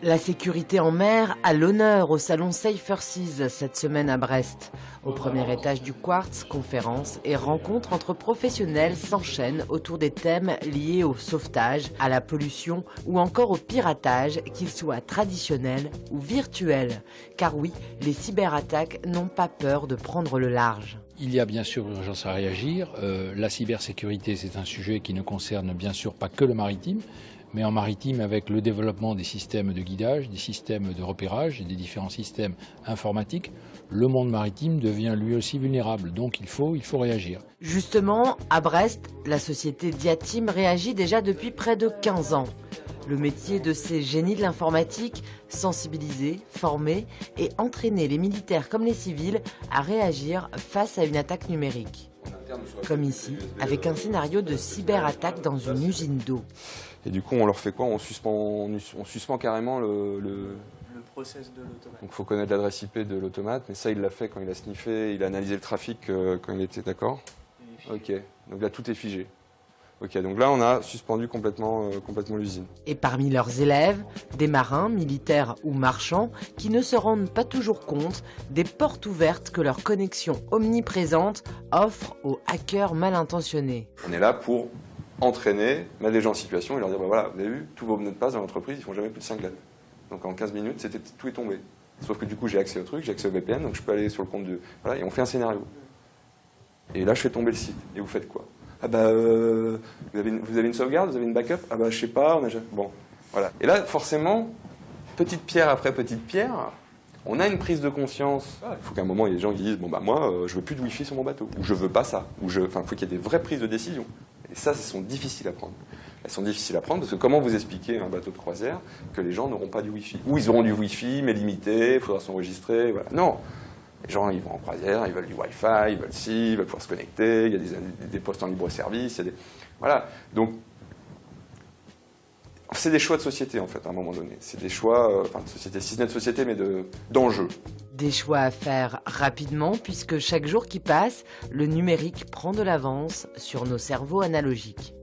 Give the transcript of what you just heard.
La sécurité en mer à l'honneur au salon Safer Seas cette semaine à Brest. Au premier étage du Quartz, conférences et rencontres entre professionnels s'enchaînent autour des thèmes liés au sauvetage, à la pollution ou encore au piratage, qu'ils soient traditionnels ou virtuels. Car oui, les cyberattaques n'ont pas peur de prendre le large. Il y a bien sûr urgence à réagir. La cybersécurité, c'est un sujet qui ne concerne bien sûr pas que le maritime, mais en maritime avec le développement des systèmes de guidage, des systèmes de repérage et des différents systèmes informatiques, le monde maritime devient lui aussi vulnérable. Donc il faut réagir. Justement, à Brest, la société Diatim réagit déjà depuis près de 15 ans. Le métier de ces génies de l'informatique, sensibiliser, former et entraîner les militaires comme les civils à réagir face à une attaque numérique. Comme ici, avec un scénario de cyberattaque dans une usine d'eau. Et du coup, on leur fait quoi? On suspend carrément le process de l'automate. Donc il faut connaître l'adresse IP de l'automate, mais ça il l'a fait quand il a sniffé, il a analysé le trafic quand il était d'accord. Ok, donc là tout est figé. Ok, donc là on a suspendu complètement l'usine. Et parmi leurs élèves, des marins, militaires ou marchands qui ne se rendent pas toujours compte des portes ouvertes que leur connexion omniprésente offre aux hackers mal intentionnés. On est là pour entraîner, mettre les gens en situation et leur dire bah voilà, vous avez vu, tous vos mots de passe dans l'entreprise, ils font jamais plus de 5 lettres. Donc en 15 minutes, tout est tombé. Sauf que du coup j'ai accès au truc, j'ai accès au VPN, donc je peux aller sur le compte de... Voilà, et on fait un scénario. Et là je fais tomber le site. Et vous faites quoi? Ah bah, vous avez une sauvegarde, vous avez une backup? Ah bah je sais pas, on a... Bon, voilà. Et là forcément, petite pierre après petite pierre, on a une prise de conscience. Il faut qu'à un moment il y ait des gens qui disent bon bah moi je veux plus de wifi sur mon bateau, ou je veux pas ça, enfin il faut qu'il y ait des vraies prises de décision. Et ça, elles sont difficiles à prendre. Elles sont difficiles à prendre parce que comment vous expliquer à un bateau de croisière que les gens n'auront pas du Wi-Fi? Ou ils auront du Wi-Fi, mais limité, il faudra s'enregistrer, voilà. Non. Les gens, ils vont en croisière, ils veulent du Wi-Fi, ils veulent ci, ils veulent pouvoir se connecter, il y a des postes en libre-service, il y a des... Voilà. Donc, c'est des choix de société, en fait, à un moment donné. C'est des choix, enfin, de société, si ce n'est de société, mais d'enjeux. Des choix à faire rapidement, puisque chaque jour qui passe, le numérique prend de l'avance sur nos cerveaux analogiques.